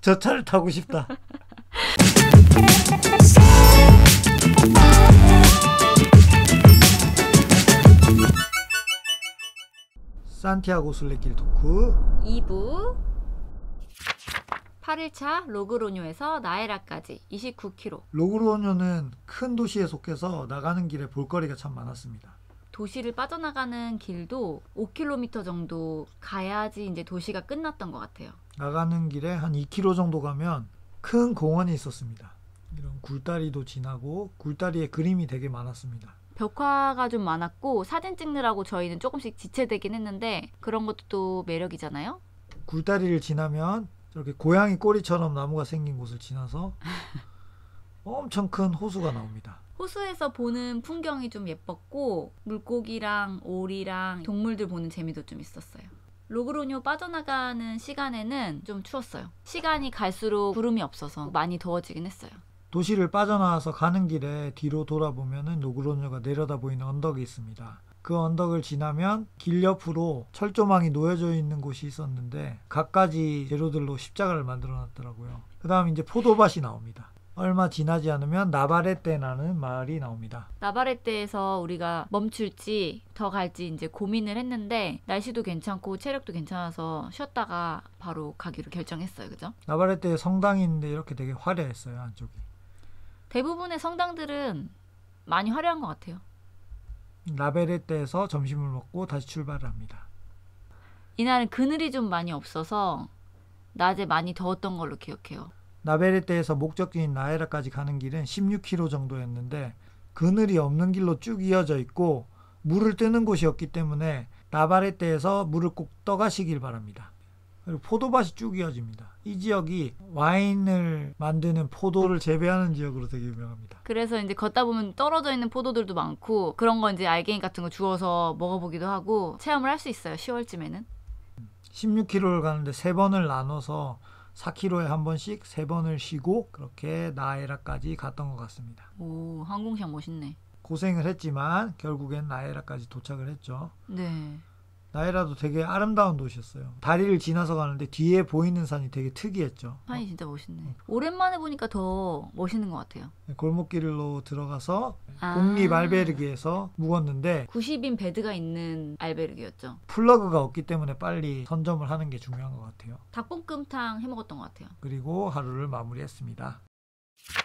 저 차를 타고 싶다. 산티아고 순례길 토크 2부 8일차 로그로뇨에서 나에라까지 29km. 로그로뇨는 큰 도시에 속해서 나가는 길에 볼거리가 참 많았습니다. 도시를 빠져나가는 길도 5km 정도 가야지 이제 도시가 끝났던 것 같아요. 나가는 길에 한 2km 정도 가면 큰 공원이 있었습니다. 이런 굴다리도 지나고 굴다리에 그림이 되게 많았습니다. 벽화가 좀 많았고 사진 찍느라고 저희는 조금씩 지체되긴 했는데 그런 것도 또 매력이잖아요. 굴다리를 지나면 저렇게 고양이 꼬리처럼 나무가 생긴 곳을 지나서 엄청 큰 호수가 나옵니다. 호수에서 보는 풍경이 좀 예뻤고 물고기랑 오리랑 동물들 보는 재미도 좀 있었어요. 로그로뇨 빠져나가는 시간에는 좀 추웠어요. 시간이 갈수록 구름이 없어서 많이 더워지긴 했어요. 도시를 빠져나와서 가는 길에 뒤로 돌아보면 로그로뇨가 내려다 보이는 언덕이 있습니다. 그 언덕을 지나면 길 옆으로 철조망이 놓여져 있는 곳이 있었는데 갖가지 재료들로 십자가를 만들어 놨더라고요. 그 다음 이제 포도밭이 나옵니다. 얼마 지나지 않으면 나바레떼라는 마을이 나옵니다. 나바레떼에서 우리가 멈출지 더 갈지 이제 고민을 했는데 날씨도 괜찮고 체력도 괜찮아서 쉬었다가 바로 가기로 결정했어요. 그죠? 나바레떼에 성당이 있는데 이렇게 되게 화려했어요. 안쪽이. 대부분의 성당들은 많이 화려한 것 같아요. 나바레떼에서 점심을 먹고 다시 출발을 합니다. 이날은 그늘이 좀 많이 없어서 낮에 많이 더웠던 걸로 기억해요. 나바레떼에서 목적지인 나에라까지 가는 길은 16km 정도였는데 그늘이 없는 길로 쭉 이어져 있고 물을 뜨는 곳이었기 때문에 나바레떼에서 물을 꼭 떠가시길 바랍니다. 그리고 포도밭이 쭉 이어집니다. 이 지역이 와인을 만드는 포도를 재배하는 지역으로 되게 유명합니다. 그래서 이제 걷다 보면 떨어져 있는 포도들도 많고 그런 거 이제 알갱이 같은 거 주워서 먹어보기도 하고 체험을 할 수 있어요. 10월쯤에는. 16km를 가는데 3번을 나눠서 4km에 한 번씩 3번을 쉬고 그렇게 나에라까지 갔던 것 같습니다. 오, 항공샷 멋있네. 고생을 했지만 결국엔 나에라까지 도착을 했죠. 네. 나에라도 되게 아름다운 도시였어요. 다리를 지나서 가는데 뒤에 보이는 산이 되게 특이했죠. 산이 진짜 멋있네. 오랜만에 보니까 더 멋있는 것 같아요. 골목길로 들어가서 공립 알베르기에서 묵었는데 90인 베드가 있는 알베르기였죠. 플러그가 없기 때문에 빨리 선점을 하는 게 중요한 것 같아요. 닭볶음탕 해먹었던 것 같아요. 그리고 하루를 마무리했습니다.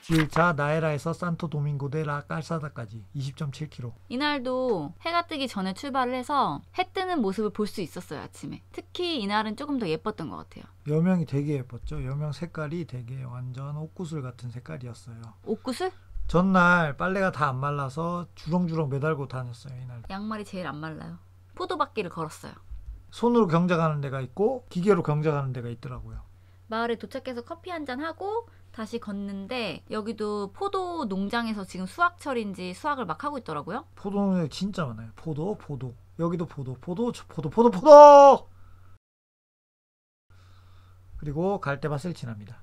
2일차 나에라에서 산토 도밍고 데 라 깔사다까지 20.7km. 이날도 해가 뜨기 전에 출발을 해서 해 뜨는 모습을 볼 수 있었어요. 아침에. 특히 이날은 조금 더 예뻤던 것 같아요. 여명이 되게 예뻤죠. 여명 색깔이 되게 완전 옥구슬 같은 색깔이었어요. 옥구슬? 전날 빨래가 다 안 말라서 주렁주렁 매달고 다녔어요. 이날 양말이 제일 안 말라요. 포도밭길을 걸었어요. 손으로 경작하는 데가 있고 기계로 경작하는 데가 있더라고요. 마을에 도착해서 커피 한잔 하고 다시 걷는데 여기도 포도 농장에서 지금 수확철인지 수확을 막 하고 있더라고요. 포도 농장이 진짜 많아요. 포도. 여기도 포도. 그리고 갈대밭을 지납니다.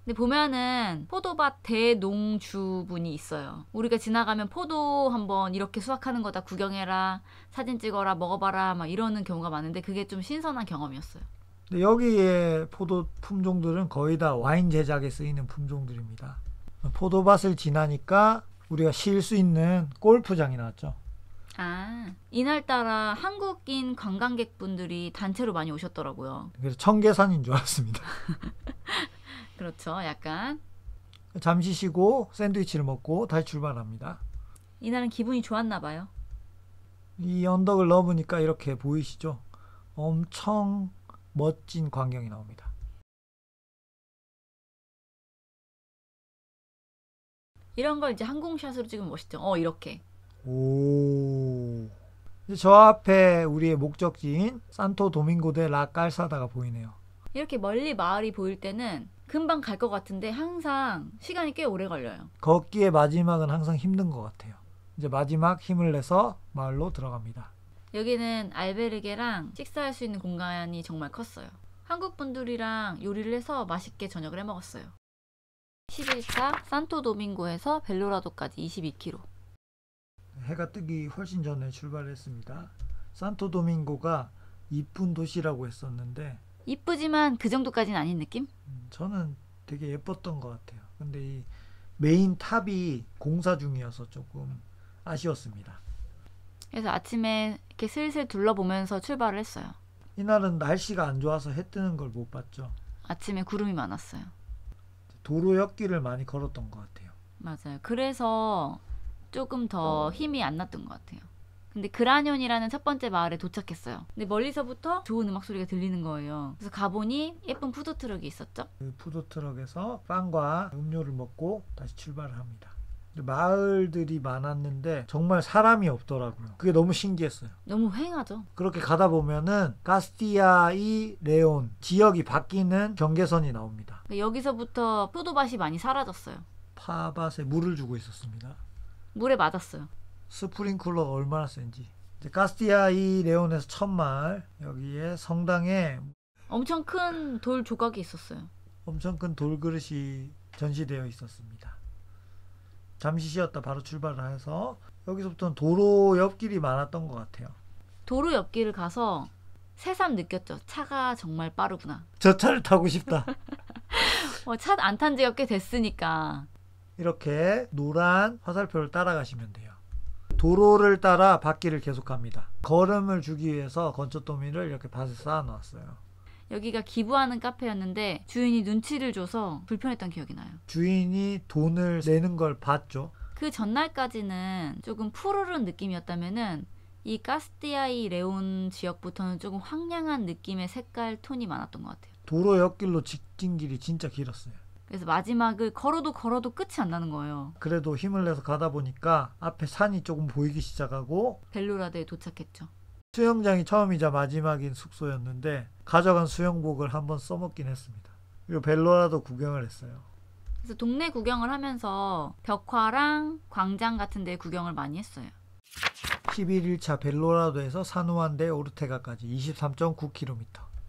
근데 보면은 포도밭 대농주분이 있어요. 우리가 지나가면 포도 한번 이렇게 수확하는 거다 구경해라, 사진 찍어라, 먹어봐라 막 이러는 경우가 많은데 그게 좀 신선한 경험이었어요. 근데 여기에 포도 품종들은 거의 다 와인 제작에 쓰이는 품종들입니다. 포도밭을 지나니까 우리가 쉴 수 있는 골프장이 나왔죠. 아, 이날따라 한국인 관광객분들이 단체로 많이 오셨더라고요. 그래서 청계산인 줄 알았습니다. 그렇죠, 약간. 잠시 쉬고 샌드위치를 먹고 다시 출발합니다. 이날은 기분이 좋았나 봐요. 이 언덕을 넘으니까 이렇게 보이시죠? 엄청 멋진 광경이 나옵니다. 이런 걸 이제 항공샷으로 찍으면 멋있죠. 이렇게. 오. 저 앞에 우리의 목적지인 산토 도밍고 데 라 깔사다가 보이네요. 이렇게 멀리 마을이 보일 때는 금방 갈 것 같은데 항상 시간이 꽤 오래 걸려요. 걷기의 마지막은 항상 힘든 것 같아요. 이제 마지막 힘을 내서 마을로 들어갑니다. 여기는 알베르게랑 식사할 수 있는 공간이 정말 컸어요. 한국 분들이랑 요리를 해서 맛있게 저녁을 해 먹었어요. 11차 산토 도밍고에서 벨로라도까지 22km. 해가 뜨기 훨씬 전에 출발했습니다. 산토 도밍고가 이쁜 도시라고 했었는데 이쁘지만 그 정도까지는 아닌 느낌? 저는 되게 예뻤던 것 같아요. 근데 이 메인 탑이 공사 중이어서 조금 아쉬웠습니다. 그래서 아침에 이렇게 슬슬 둘러보면서 출발을 했어요. 이날은 날씨가 안 좋아서 해 뜨는 걸 못 봤죠. 아침에 구름이 많았어요. 도로 옆길을 많이 걸었던 것 같아요. 맞아요. 그래서 조금 더 힘이 안 났던 것 같아요. 근데 그라뇽이라는 첫 번째 마을에 도착했어요. 근데 멀리서부터 좋은 음악 소리가 들리는 거예요. 그래서 가보니 예쁜 푸드트럭이 있었죠. 그 푸드트럭에서 빵과 음료를 먹고 다시 출발을 합니다. 마을들이 많았는데 정말 사람이 없더라고요. 그게 너무 신기했어요. 너무 휑하죠. 그렇게 가다 보면은 카스티아이 레온 지역이 바뀌는 경계선이 나옵니다. 그러니까 여기서부터 포도밭이 많이 사라졌어요. 파밭에 물을 주고 있었습니다. 물에 맞았어요. 스프링클러가 얼마나 센지. 이제 카스티아이 레온에서 첫 마을, 여기에 성당에 엄청 큰 돌 조각이 있었어요. 엄청 큰 돌그릇이 전시되어 있었습니다. 잠시 쉬었다 바로 출발을 해서 여기서부터는 도로 옆길이 많았던 것 같아요. 도로 옆길을 가서 새삼 느꼈죠. 차가 정말 빠르구나. 저 차를 타고 싶다. 차 안 탄 지가 꽤 됐으니까. 이렇게 노란 화살표를 따라가시면 돼요. 도로를 따라 밭길을 계속합니다. 걸음을 주기 위해서 건초더미를 이렇게 밭에 쌓아놓았어요. 여기가 기부하는 카페였는데 주인이 눈치를 줘서 불편했던 기억이 나요. 주인이 돈을 내는 걸 봤죠. 그 전날까지는 조금 푸르른 느낌이었다면은 이 카스티아이 레온 지역부터는 조금 황량한 느낌의 색깔 톤이 많았던 것 같아요. 도로 옆길로 직진 길이 진짜 길었어요. 그래서 마지막을 걸어도 끝이 안 나는 거예요. 그래도 힘을 내서 가다 보니까 앞에 산이 조금 보이기 시작하고 벨로라드에 도착했죠. 수영장이 처음이자 마지막인 숙소였는데 가져간 수영복을 한번 써먹긴 했습니다. 그리고 벨로라도 구경을 했어요. 그래서 동네 구경을 하면서 벽화랑 광장 같은 데 구경을 많이 했어요. 11일차 벨로라도에서 사누안데 오르테가까지 23.9km.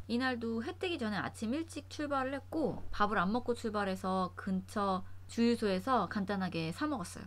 이날도 해 뜨기 전에 아침 일찍 출발을 했고 밥을 안 먹고 출발해서 근처 주유소에서 간단하게 사 먹었어요.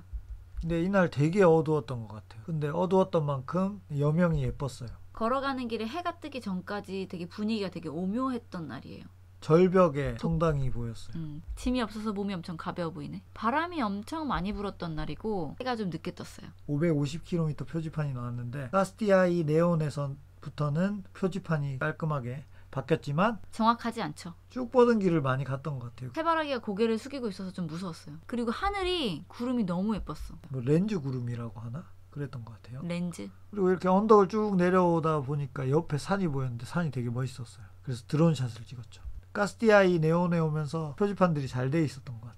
근데 이날 되게 어두웠던 것 같아요. 근데 어두웠던 만큼 여명이 예뻤어요. 걸어가는 길에 해가 뜨기 전까지 되게 분위기가 되게 오묘했던 날이에요. 절벽에 성당이 보였어요. 짐이 없어서 몸이 엄청 가벼워 보이네. 바람이 엄청 많이 불었던 날이고 해가 좀 늦게 떴어요. 550km 표지판이 나왔는데 카스티아이 레온에서부터는 표지판이 깔끔하게 바뀌었지만 정확하지 않죠. 쭉 뻗은 길을 많이 갔던 것 같아요. 해바라기가 고개를 숙이고 있어서 좀 무서웠어요. 그리고 하늘이 구름이 너무 예뻤어. 뭐 렌즈 구름이라고 하나? 그랬던 것 같아요. 렌즈. 그리고 이렇게 언덕을 쭉 내려오다 보니까 옆에 산이 보였는데 산이 되게 멋있었어요. 그래서 드론샷을 찍었죠. 카스티아이 레온에 오면서 표지판들이 잘 돼 있었던 것 같아요.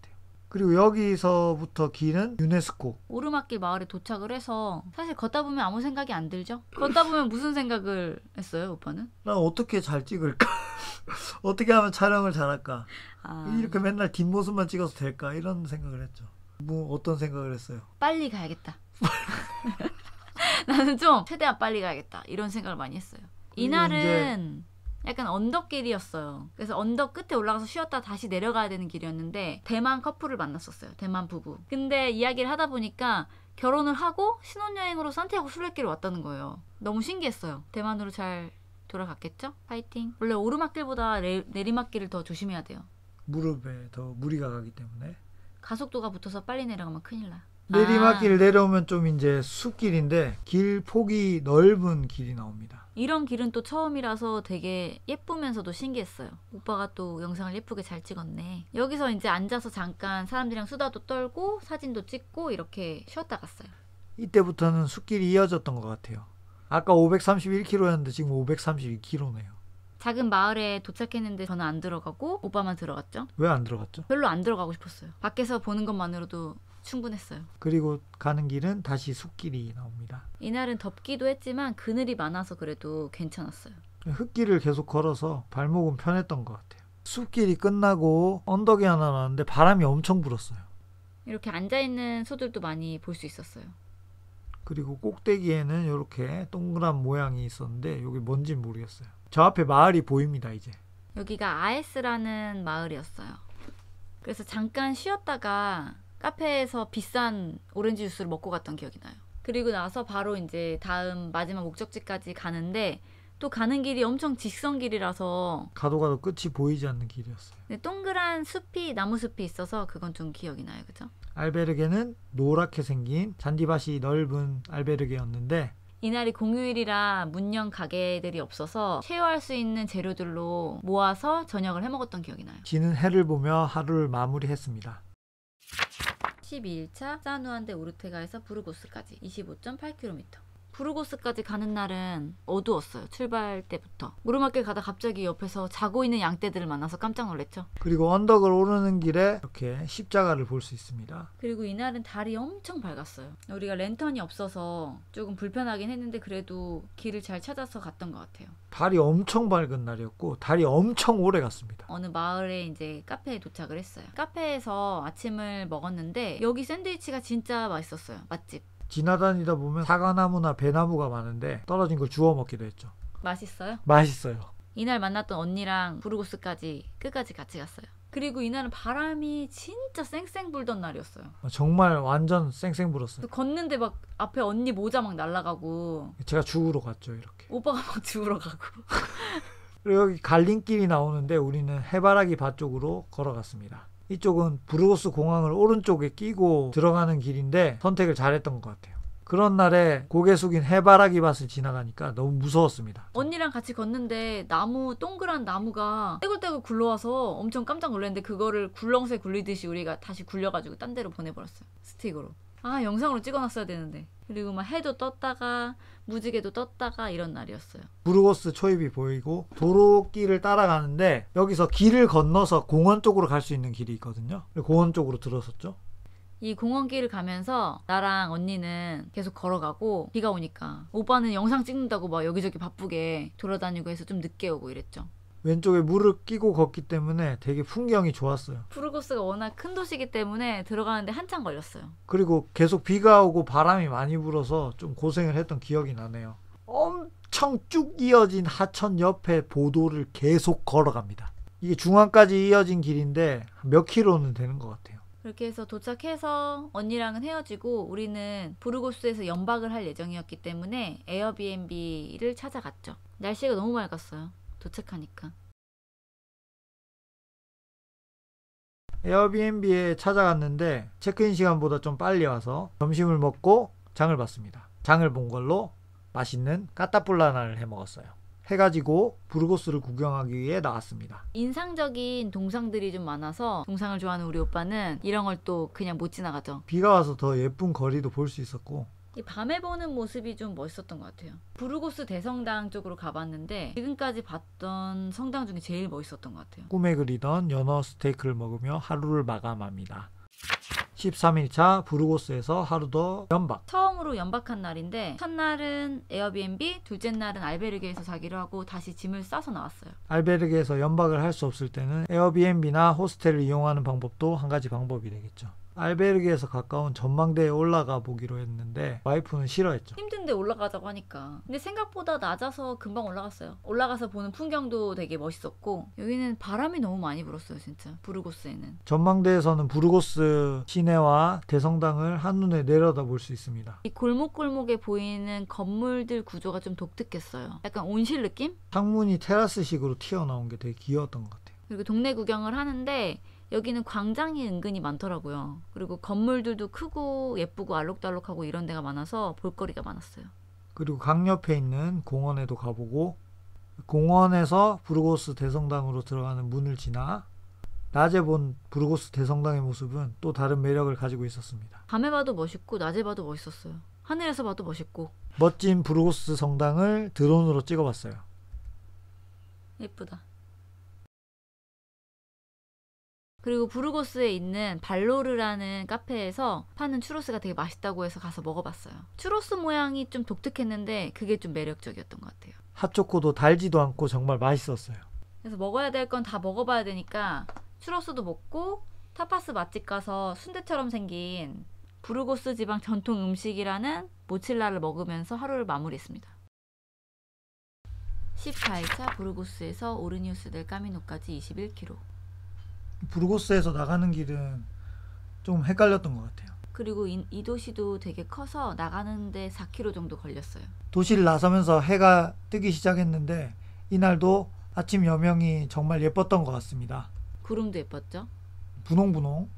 그리고 여기서부터 길은 유네스코. 오르막길 마을에 도착을 해서 사실 걷다 보면 아무 생각이 안 들죠? 걷다 보면 무슨 생각을 했어요, 오빠는? 난 어떻게 잘 찍을까? 어떻게 하면 촬영을 잘할까? 이렇게 맨날 뒷모습만 찍어서 될까? 이런 생각을 했죠. 뭐 어떤 생각을 했어요? 빨리 가야겠다. 나는 좀 최대한 빨리 가야겠다. 이런 생각을 많이 했어요. 이날은 약간 언덕길이었어요. 그래서 언덕 끝에 올라가서 쉬었다 다시 내려가야 되는 길이었는데 대만 커플을 만났었어요. 대만 부부. 근데 이야기를 하다 보니까 결혼을 하고 신혼여행으로 산티아고 순례길을 왔다는 거예요. 너무 신기했어요. 대만으로 잘 돌아갔겠죠? 파이팅. 원래 오르막길보다 내리막길을 더 조심해야 돼요. 무릎에 더 무리가 가기 때문에. 가속도가 붙어서 빨리 내려가면 큰일 나. 내리막길 내려오면 좀 이제 숲길인데 길 폭이 넓은 길이 나옵니다. 이런 길은 또 처음이라서 되게 예쁘면서도 신기했어요. 오빠가 또 영상을 예쁘게 잘 찍었네. 여기서 이제 앉아서 잠깐 사람들이랑 수다도 떨고 사진도 찍고 이렇게 쉬었다 갔어요. 이때부터는 숲길이 이어졌던 것 같아요. 아까 531km였는데 지금 532km네요. 작은 마을에 도착했는데 저는 안 들어가고 오빠만 들어갔죠. 왜 안 들어갔죠? 별로 안 들어가고 싶었어요. 밖에서 보는 것만으로도 충분했어요. 그리고 가는 길은 다시 숲길이 나옵니다. 이날은 덥기도 했지만 그늘이 많아서 그래도 괜찮았어요. 흙길을 계속 걸어서 발목은 편했던 것 같아요. 숲길이 끝나고 언덕이 하나 나왔는데 바람이 엄청 불었어요. 이렇게 앉아있는 소들도 많이 볼 수 있었어요. 그리고 꼭대기에는 이렇게 동그란 모양이 있었는데 여기 뭔지는 모르겠어요. 저 앞에 마을이 보입니다. 이제 여기가 아에스라는 마을이었어요. 그래서 잠깐 쉬었다가 카페에서 비싼 오렌지 주스를 먹고 갔던 기억이 나요. 그리고 나서 바로 이제 다음 마지막 목적지까지 가는데 또 가는 길이 엄청 직선길이라서 가도 가도 끝이 보이지 않는 길이었어요. 근데 동그란 숲이 나무 숲이 있어서 그건 좀 기억이 나요. 그죠? 알베르게는 노랗게 생긴 잔디밭이 넓은 알베르게였는데 이날이 공휴일이라 문연 가게들이 없어서 쉐어할 수 있는 재료들로 모아서 저녁을 해먹었던 기억이 나요. 지는 해를 보며 하루를 마무리했습니다. 12일차 사누안데 오르테가에서 부르고스까지 25.8km. 부르고스까지 가는 날은 어두웠어요. 출발 때부터. 오르막길 가다 갑자기 옆에서 자고 있는 양떼들을 만나서 깜짝 놀랐죠. 그리고 언덕을 오르는 길에 이렇게 십자가를 볼 수 있습니다. 그리고 이날은 달이 엄청 밝았어요. 우리가 랜턴이 없어서 조금 불편하긴 했는데 그래도 길을 잘 찾아서 갔던 것 같아요. 달이 엄청 밝은 날이었고 달이 엄청 오래 갔습니다. 어느 마을에 이제 카페에 도착을 했어요. 카페에서 아침을 먹었는데 여기 샌드위치가 진짜 맛있었어요. 맛집. 지나다니다 보면 사과나무나 배나무가 많은데 떨어진 걸 주워 먹기도 했죠. 맛있어요? 맛있어요. 이날 만났던 언니랑 부르고스까지 끝까지 같이 갔어요. 그리고 이날은 바람이 진짜 쌩쌩 불던 날이었어요. 정말 완전 쌩쌩 불었어요. 걷는데 막 앞에 언니 모자 막 날아가고 제가 죽으러 갔죠 이렇게. 오빠가 막 죽으러 가고. 그리고 여기 갈림길이 나오는데 우리는 해바라기 밭 쪽으로 걸어갔습니다. 이쪽은 부르고스 공항을 오른쪽에 끼고 들어가는 길인데 선택을 잘했던 것 같아요. 그런 날에 고개 숙인 해바라기 밭을 지나가니까 너무 무서웠습니다. 언니랑 같이 걷는데 나무 동그란 나무가 떼굴떼굴 굴러와서 엄청 깜짝 놀랐는데 그거를 굴렁쇠 굴리듯이 우리가 다시 굴려가지고 딴 데로 보내버렸어요. 스틱으로. 아, 영상으로 찍어놨어야 되는데. 그리고 막 해도 떴다가 무지개도 떴다가 이런 날이었어요. 부르고스 초입이 보이고 도로길을 따라가는데 여기서 길을 건너서 공원 쪽으로 갈 수 있는 길이 있거든요. 공원 쪽으로 들어섰죠. 이 공원길을 가면서 나랑 언니는 계속 걸어가고 비가 오니까 오빠는 영상 찍는다고 막 여기저기 바쁘게 돌아다니고 해서 좀 늦게 오고 이랬죠. 왼쪽에 물을 끼고 걷기 때문에 되게 풍경이 좋았어요. 부르고스가 워낙 큰 도시이기 때문에 들어가는데 한참 걸렸어요. 그리고 계속 비가 오고 바람이 많이 불어서 좀 고생을 했던 기억이 나네요. 엄청 쭉 이어진 하천 옆에 보도를 계속 걸어갑니다. 이게 중앙까지 이어진 길인데 몇 킬로는 되는 것 같아요. 그렇게 해서 도착해서 언니랑은 헤어지고 우리는 부르고스에서 연박을 할 예정이었기 때문에 에어비앤비를 찾아갔죠. 날씨가 너무 맑았어요. 도착하니까. 에어비앤비에 찾아갔는데 체크인 시간보다 좀 빨리 와서 점심을 먹고 장을 봤습니다. 장을 본 걸로 맛있는 까따뿔라나를 해 먹었어요. 해가지고 부르고스를 구경하기 위해 나왔습니다. 인상적인 동상들이 좀 많아서 동상을 좋아하는 우리 오빠는 이런 걸 또 그냥 못 지나가죠. 비가 와서 더 예쁜 거리도 볼 수 있었고 이 밤에 보는 모습이 좀 멋있었던 것 같아요. 부르고스 대성당 쪽으로 가봤는데 지금까지 봤던 성당 중에 제일 멋있었던 것 같아요. 꿈에 그리던 연어 스테이크를 먹으며 하루를 마감합니다. 13일차 부르고스에서 하루 더 연박. 처음으로 연박한 날인데 첫날은 에어비앤비, 둘째 날은 알베르게에서 자기로 하고 다시 짐을 싸서 나왔어요. 알베르게에서 연박을 할 수 없을 때는 에어비앤비나 호스텔을 이용하는 방법도 한 가지 방법이 되겠죠. 알베르게에서 가까운 전망대에 올라가 보기로 했는데 와이프는 싫어했죠. 힘든데 올라가자고 하니까. 근데 생각보다 낮아서 금방 올라갔어요. 올라가서 보는 풍경도 되게 멋있었고 여기는 바람이 너무 많이 불었어요. 진짜 부르고스에는. 전망대에서는 부르고스 시내와 대성당을 한눈에 내려다볼 수 있습니다. 이 골목골목에 보이는 건물들 구조가 좀 독특했어요. 약간 온실 느낌? 창문이 테라스식으로 튀어나온 게 되게 귀여웠던 것 같아요. 그리고 동네 구경을 하는데 여기는 광장이 은근히 많더라고요. 그리고 건물들도 크고 예쁘고 알록달록하고 이런 데가 많아서 볼거리가 많았어요. 그리고 강 옆에 있는 공원에도 가보고 공원에서 부르고스 대성당으로 들어가는 문을 지나 낮에 본 부르고스 대성당의 모습은 또 다른 매력을 가지고 있었습니다. 밤에 봐도 멋있고 낮에 봐도 멋있었어요. 하늘에서 봐도 멋있고. 멋진 부르고스 성당을 드론으로 찍어봤어요. 예쁘다. 그리고 부르고스에 있는 발로르라는 카페에서 파는 추로스가 되게 맛있다고 해서 가서 먹어봤어요. 추로스 모양이 좀 독특했는데 그게 좀 매력적이었던 것 같아요. 핫초코도 달지도 않고 정말 맛있었어요. 그래서 먹어야 될 건 다 먹어봐야 되니까 추로스도 먹고 타파스 맛집 가서 순대처럼 생긴 부르고스 지방 전통 음식이라는 모칠라를 먹으면서 하루를 마무리했습니다. 14일차 부르고스에서 오르니우스 델 까미노까지 21km. 부르고스에서 나가는 길은 좀 헷갈렸던 것 같아요. 그리고 이 도시도 되게 커서 나가는데 4km 정도 걸렸어요. 도시를 나서면서 해가 뜨기 시작했는데 이날도 아침 여명이 정말 예뻤던 것 같습니다. 구름도 예뻤죠. 분홍분홍.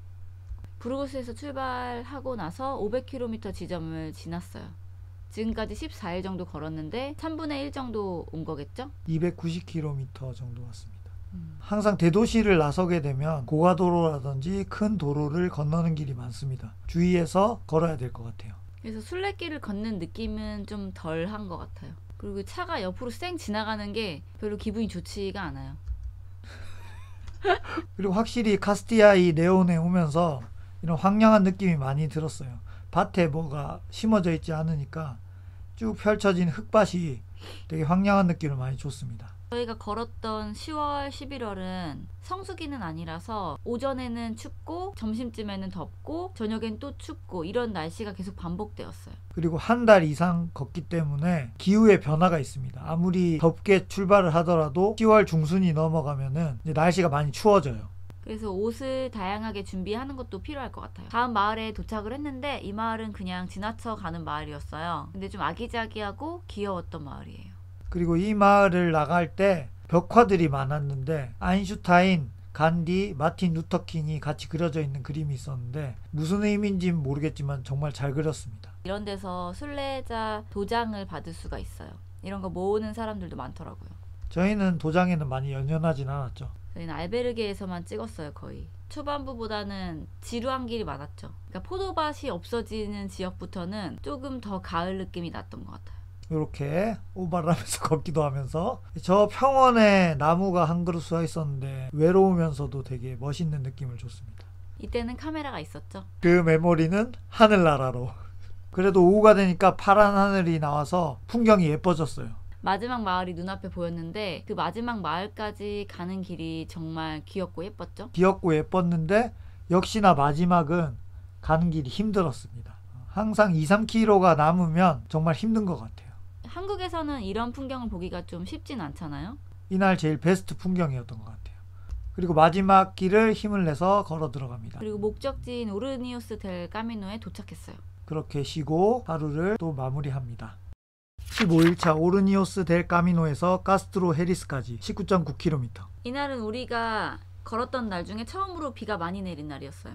부르고스에서 출발하고 나서 500km 지점을 지났어요. 지금까지 14일 정도 걸었는데 3분의 1 정도 온 거겠죠? 290km 정도 왔습니다. 항상 대도시를 나서게 되면 고가도로라든지 큰 도로를 건너는 길이 많습니다. 주의해서 걸어야 될 것 같아요. 그래서 순례길을 걷는 느낌은 좀 덜한 것 같아요. 그리고 차가 옆으로 쌩 지나가는 게 별로 기분이 좋지가 않아요. 그리고 확실히 카스티아 이 레온에 오면서 이런 황량한 느낌이 많이 들었어요. 밭에 뭐가 심어져 있지 않으니까 쭉 펼쳐진 흙밭이 되게 황량한 느낌을 많이 줬습니다. 저희가 걸었던 10월, 11월은 성수기는 아니라서 오전에는 춥고 점심쯤에는 덥고 저녁엔 또 춥고 이런 날씨가 계속 반복되었어요. 그리고 한 달 이상 걷기 때문에 기후의 변화가 있습니다. 아무리 덥게 출발을 하더라도 10월 중순이 넘어가면은 이제 날씨가 많이 추워져요. 그래서 옷을 다양하게 준비하는 것도 필요할 것 같아요. 다음 마을에 도착을 했는데 이 마을은 그냥 지나쳐 가는 마을이었어요. 근데 좀 아기자기하고 귀여웠던 마을이에요. 그리고 이 마을을 나갈 때 벽화들이 많았는데 아인슈타인, 간디, 마틴 루터킹이 같이 그려져 있는 그림이 있었는데 무슨 의미인지는 모르겠지만 정말 잘 그렸습니다. 이런 데서 순례자 도장을 받을 수가 있어요. 이런 거 모으는 사람들도 많더라고요. 저희는 도장에는 많이 연연하진 않았죠. 저희는 알베르게에서만 찍었어요. 거의 초반부보다는 지루한 길이 많았죠. 그러니까 포도밭이 없어지는 지역부터는 조금 더 가을 느낌이 났던 것 같아요. 이렇게 오바를 하면서 걷기도 하면서 저 평원에 나무가 한 그루 서 있었는데 외로우면서도 되게 멋있는 느낌을 줬습니다. 이때는 카메라가 있었죠. 그 메모리는 하늘나라로. 그래도 오후가 되니까 파란 하늘이 나와서 풍경이 예뻐졌어요. 마지막 마을이 눈앞에 보였는데 그 마지막 마을까지 가는 길이 정말 귀엽고 예뻤죠. 귀엽고 예뻤는데 역시나 마지막은 가는 길이 힘들었습니다. 항상 2-3km가 남으면 정말 힘든 것 같아요. 한국에서는 이런 풍경을 보기가 좀 쉽진 않잖아요. 이날 제일 베스트 풍경이었던 것 같아요. 그리고 마지막 길을 힘을 내서 걸어 들어갑니다. 그리고 목적지인 오르니오스 델 까미노에 도착했어요. 그렇게 쉬고 하루를 또 마무리합니다. 15일차 오르니오스 델 까미노에서 카스트로 헤리스까지 19.9km. 이날은 우리가 걸었던 날 중에 처음으로 비가 많이 내린 날이었어요.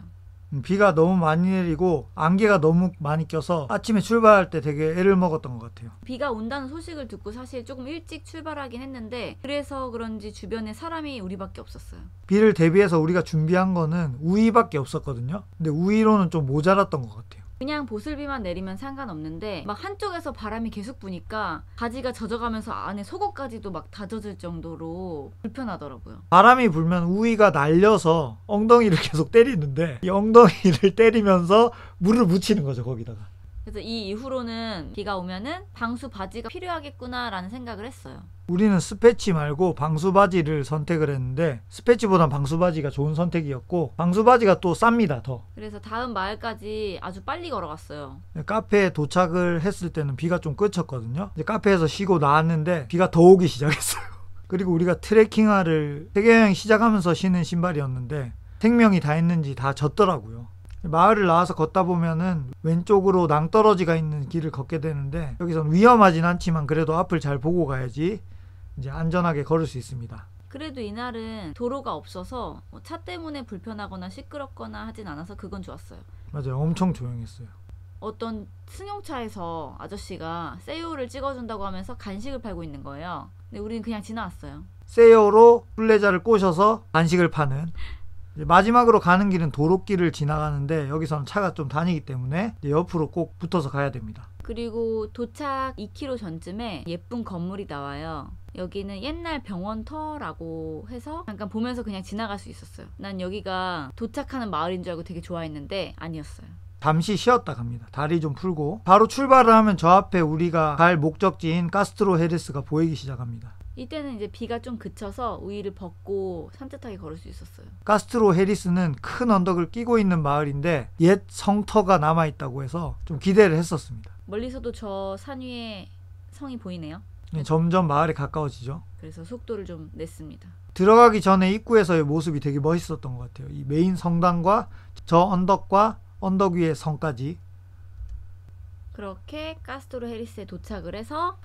비가 너무 많이 내리고 안개가 너무 많이 껴서 아침에 출발할 때 되게 애를 먹었던 것 같아요. 비가 온다는 소식을 듣고 사실 조금 일찍 출발하긴 했는데 그래서 그런지 주변에 사람이 우리밖에 없었어요. 비를 대비해서 우리가 준비한 거는 우위밖에 없었거든요. 근데 우위로는 좀 모자랐던 것 같아요. 그냥 보슬비만 내리면 상관없는데 막 한쪽에서 바람이 계속 부니까 바지가 젖어가면서 안에 속옷까지도 막 다 젖을 정도로 불편하더라고요. 바람이 불면 우위가 날려서 엉덩이를 계속 때리는데 이 엉덩이를 때리면서 물을 묻히는 거죠, 거기다가. 그래서 이 이후로는 비가 오면은 방수 바지가 필요하겠구나라는 생각을 했어요. 우리는 스패치 말고 방수바지를 선택을 했는데 스패치보단 방수바지가 좋은 선택이었고 방수바지가 또 쌉니다, 더. 그래서 다음 마을까지 아주 빨리 걸어갔어요. 카페에 도착을 했을 때는 비가 좀 그쳤거든요. 이제 카페에서 쉬고 나왔는데 비가 더 오기 시작했어요. 그리고 우리가 트레킹화를 세계여행 시작하면서 신은 신발이었는데 생명이 다 했는지 다 젖더라고요. 마을을 나와서 걷다 보면은 왼쪽으로 낭떠러지가 있는 길을 걷게 되는데 여기선 위험하진 않지만 그래도 앞을 잘 보고 가야지 이제 안전하게 걸을 수 있습니다. 그래도 이날은 도로가 없어서 차 때문에 불편하거나 시끄럽거나 하진 않아서 그건 좋았어요. 맞아요. 엄청 조용했어요. 어떤 승용차에서 아저씨가 세요를 찍어준다고 하면서 간식을 팔고 있는 거예요. 근데 우리는 그냥 지나왔어요. 세요로 순례자를 꼬셔서 간식을 파는. 마지막으로 가는 길은 도로길을 지나가는데 여기서는 차가 좀 다니기 때문에 옆으로 꼭 붙어서 가야 됩니다. 그리고 도착 2km 전쯤에 예쁜 건물이 나와요. 여기는 옛날 병원터라고 해서 잠깐 보면서 그냥 지나갈 수 있었어요. 난 여기가 도착하는 마을인 줄 알고 되게 좋아했는데 아니었어요. 잠시 쉬었다 갑니다. 다리 좀 풀고 바로 출발을 하면 저 앞에 우리가 갈 목적지인 카스트로 헤리스가 보이기 시작합니다. 이때는 이제 비가 좀 그쳐서 우위를 벗고 산뜻하게 걸을 수 있었어요. 카스트로 헤리스는 큰 언덕을 끼고 있는 마을인데 옛 성터가 남아있다고 해서 좀 기대를 했었습니다. 멀리서도 저 산 위에 성이 보이네요. 점점 마을에 가까워지죠. 그래서 속도를 좀 냈습니다. 들어가기 전에 입구에서의 모습이 되게 멋있었던 것 같아요. 이 메인 성당과 저 언덕과 언덕 위의 성까지. 그렇게 카스트로 헤리스에 도착을 해서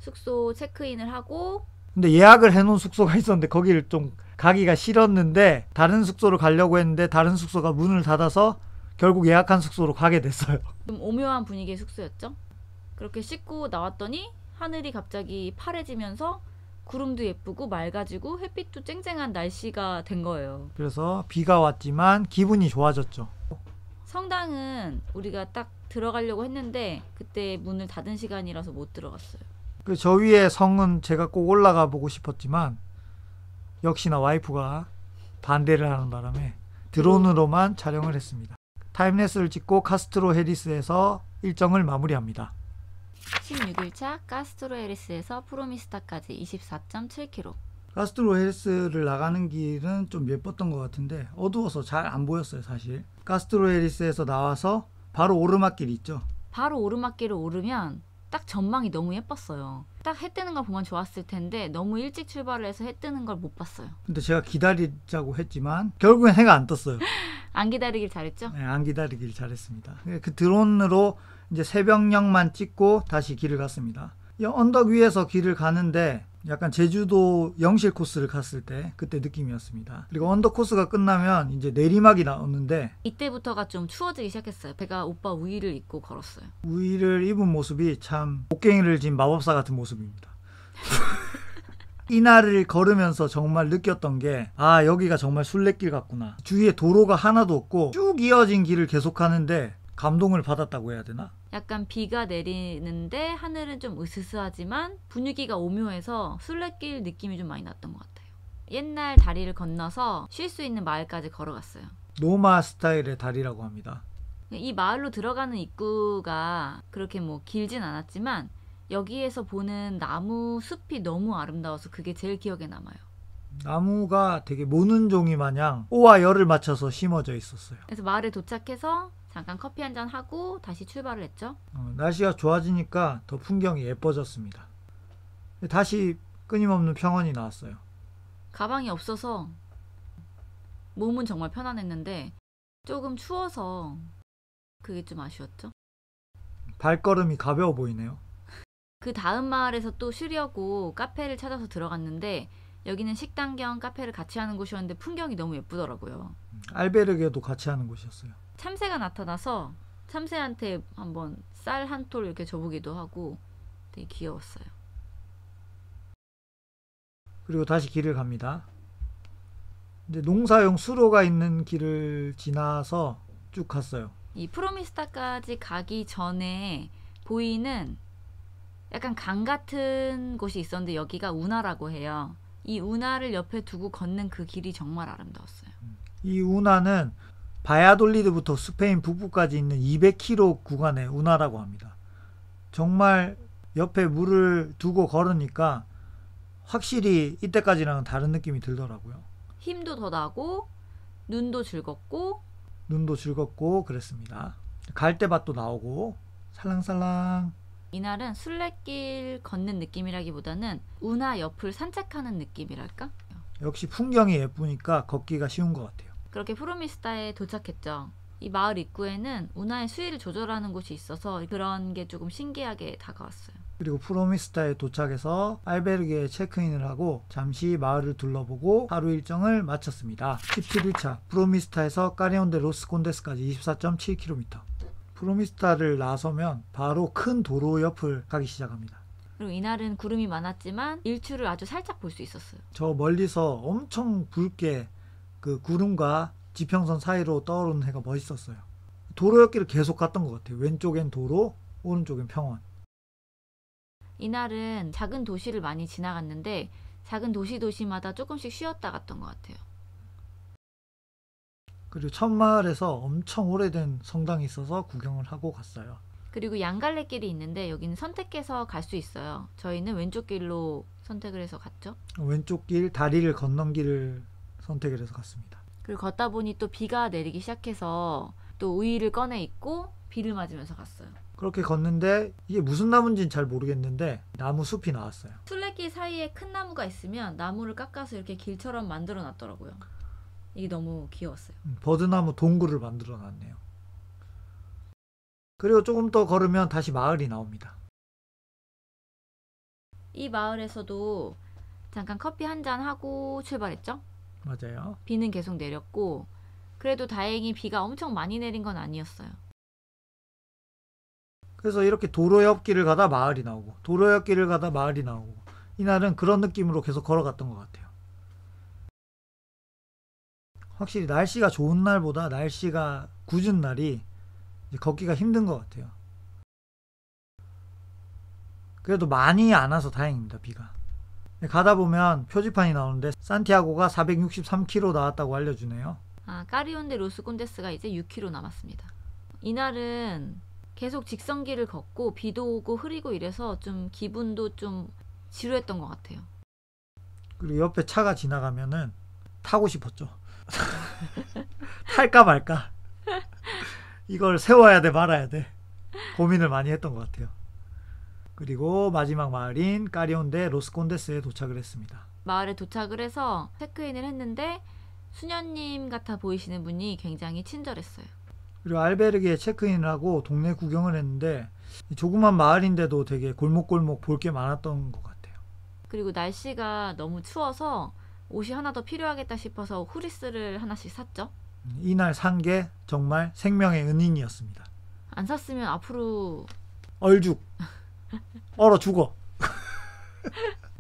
숙소 체크인을 하고 근데 예약을 해놓은 숙소가 있었는데 거기를 좀 가기가 싫었는데 다른 숙소로 가려고 했는데 다른 숙소가 문을 닫아서 결국 예약한 숙소로 가게 됐어요. 좀 오묘한 분위기의 숙소였죠. 그렇게 씻고 나왔더니 하늘이 갑자기 파래지면서 구름도 예쁘고 맑아지고 햇빛도 쨍쨍한 날씨가 된 거예요. 그래서 비가 왔지만 기분이 좋아졌죠. 성당은 우리가 딱 들어가려고 했는데 그때 문을 닫은 시간이라서 못 들어갔어요. 저 위에 성은 제가 꼭 올라가 보고 싶었지만 역시나 와이프가 반대를 하는 바람에 드론으로만 촬영을 했습니다. 타임랩스를 찍고 카스트로 헤리스에서 일정을 마무리합니다. 16일차 카스트로 헤리스에서 프로미스타까지 24.7km. 카스트로 헤리스를 나가는 길은 좀 예뻤던 것 같은데 어두워서 잘 안 보였어요 사실. 카스트로 헤리스에서 나와서 바로 오르막길이 있죠. 바로 오르막길을 오르면 딱 전망이 너무 예뻤어요. 딱 해 뜨는 걸 보면 좋았을 텐데 너무 일찍 출발을 해서 해 뜨는 걸 못 봤어요. 근데 제가 기다리자고 했지만 결국엔 해가 안 떴어요. 안 기다리길 잘했죠? 네, 안 기다리길 잘했습니다. 그 드론으로 이제 새벽녘만 찍고 다시 길을 갔습니다. 이 언덕 위에서 길을 가는데 약간 제주도 영실 코스를 갔을 때 그때 느낌이었습니다. 그리고 언덕 코스가 끝나면 이제 내리막이 나오는데 이때부터가 좀 추워지기 시작했어요. 제가 오빠 우의를 입고 걸었어요. 우의를 입은 모습이 참 곡괭이를 진 마법사 같은 모습입니다. 이날을 걸으면서 정말 느꼈던 게 여기가 정말 순례길 같구나. 주위에 도로가 하나도 없고 쭉 이어진 길을 계속 가는데 감동을 받았다고 해야 되나? 약간 비가 내리는데 하늘은 좀 으스스하지만 분위기가 오묘해서 순례길 느낌이 좀 많이 났던 것 같아요. 옛날 다리를 건너서 쉴 수 있는 마을까지 걸어갔어요. 노마 스타일의 다리라고 합니다. 이 마을로 들어가는 입구가 그렇게 뭐 길진 않았지만 여기에서 보는 나무 숲이 너무 아름다워서 그게 제일 기억에 남아요. 나무가 되게 모는 종이 마냥 오와 열을 맞춰서 심어져 있었어요. 그래서 마을에 도착해서 잠깐 커피 한잔 하고 다시 출발을 했죠. 날씨가 좋아지니까 더 풍경이 예뻐졌습니다. 다시 끊임없는 평원이 나왔어요. 가방이 없어서 몸은 정말 편안했는데 조금 추워서 그게 좀 아쉬웠죠. 발걸음이 가벼워 보이네요. 그 다음 마을에서 또 쉬려고 카페를 찾아서 들어갔는데 여기는 식당 겸 카페를 같이 하는 곳이었는데 풍경이 너무 예쁘더라고요. 알베르게도 같이 하는 곳이었어요. 참새가 나타나서 참새한테 한번 쌀 한 톨 이렇게 줘보기도 하고 되게 귀여웠어요. 그리고 다시 길을 갑니다. 이제 농사용 수로가 있는 길을 지나서 쭉 갔어요. 이 프로미스타까지 가기 전에 보이는 약간 강 같은 곳이 있었는데 여기가 운하라고 해요. 이 운하를 옆에 두고 걷는 그 길이 정말 아름다웠어요. 이 운하는 바야돌리드부터 스페인 북부까지 있는 200km 구간의 운하라고 합니다. 정말 옆에 물을 두고 걸으니까 확실히 이때까지랑은 다른 느낌이 들더라고요. 힘도 더 나고 눈도 즐겁고 그랬습니다. 갈대밭도 나오고 살랑살랑. 이날은 순례길 걷는 느낌이라기보다는 운하 옆을 산책하는 느낌이랄까? 역시 풍경이 예쁘니까 걷기가 쉬운 것 같아요. 그렇게 프로미스타에 도착했죠. 이 마을 입구에는 운하의 수위를 조절하는 곳이 있어서 그런 게 조금 신기하게 다가왔어요. 그리고 프로미스타에 도착해서 알베르게에 체크인을 하고 잠시 마을을 둘러보고 하루 일정을 마쳤습니다. 17일차 프로미스타에서 까리온데 로스콘데스까지 24.7km. 프로미스타를 나서면 바로 큰 도로 옆을 가기 시작합니다. 그리고 이날은 구름이 많았지만 일출을 아주 살짝 볼 수 있었어요. 저 멀리서 엄청 붉게 그 구름과 지평선 사이로 떠오르는 해가 멋있었어요. 도로였기를 계속 갔던 것 같아요. 왼쪽엔 도로, 오른쪽엔 평원. 이날은 작은 도시를 많이 지나갔는데 작은 도시마다 조금씩 쉬었다 갔던 것 같아요. 그리고 첫 마을에서 엄청 오래된 성당이 있어서 구경을 하고 갔어요. 그리고 양갈래길이 있는데 여기는 선택해서 갈 수 있어요. 저희는 왼쪽 길로 선택을 해서 갔죠. 왼쪽 길, 다리를 건넌 길을 선택을 해서 갔습니다. 그리고 걷다 보니 또 비가 내리기 시작해서 또 우의를 꺼내 입고 비를 맞으면서 갔어요. 그렇게 걷는데 이게 무슨 나무인지는 잘 모르겠는데 나무 숲이 나왔어요. 순례길 사이에 큰 나무가 있으면 나무를 깎아서 이렇게 길처럼 만들어 놨더라고요. 이게 너무 귀여웠어요. 버드나무 동굴을 만들어 놨네요. 그리고 조금 더 걸으면 다시 마을이 나옵니다. 이 마을에서도 잠깐 커피 한 잔 하고 출발했죠. 맞아요. 비는 계속 내렸고 그래도 다행히 비가 엄청 많이 내린 건 아니었어요. 그래서 이렇게 도로 옆길을 가다 마을이 나오고 도로 옆길을 가다 마을이 나오고 이날은 그런 느낌으로 계속 걸어갔던 것 같아요. 확실히 날씨가 좋은 날보다 날씨가 궂은 날이 이제 걷기가 힘든 것 같아요. 그래도 많이 안 와서 다행입니다. 비가. 가다 보면 표지판이 나오는데 산티아고가 463km 나왔다고 알려주네요. 까리온데 로스콘데스가 이제 6km 남았습니다. 이날은 계속 직선길을 걷고 비도 오고 흐리고 이래서 좀 기분도 좀 지루했던 것 같아요. 그리고 옆에 차가 지나가면은 타고 싶었죠. 탈까 말까. 이걸 세워야 돼 말아야 돼. 고민을 많이 했던 것 같아요. 그리고 마지막 마을인 까리온데 로스콘데스에 도착을 했습니다. 마을에 도착을 해서 체크인을 했는데 수녀님 같아 보이시는 분이 굉장히 친절했어요. 그리고 알베르기에 체크인을 하고 동네 구경을 했는데 조그만 마을인데도 되게 골목골목 볼 게 많았던 것 같아요. 그리고 날씨가 너무 추워서 옷이 하나 더 필요하겠다 싶어서 후리스를 하나씩 샀죠. 이날 산 게 정말 생명의 은인이었습니다. 안 샀으면 앞으로 얼죽 얼어 죽어.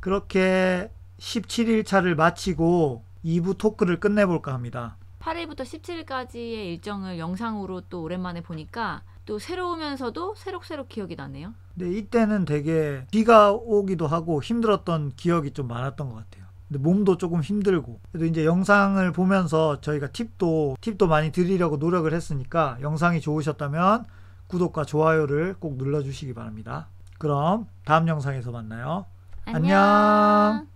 그렇게 17일 차를 마치고 2부 토크를 끝내볼까 합니다. 8일부터 17일까지의 일정을 영상으로 또 오랜만에 보니까 또 새로우면서도 새록새록 기억이 나네요. 근데 이때는 되게 비가 오기도 하고 힘들었던 기억이 좀 많았던 것 같아요. 근데 몸도 조금 힘들고 그래도 이제 영상을 보면서 저희가 팁도 많이 드리려고 노력을 했으니까 영상이 좋으셨다면 구독과 좋아요를 꼭 눌러주시기 바랍니다. 그럼 다음 영상에서 만나요. 안녕. 안녕.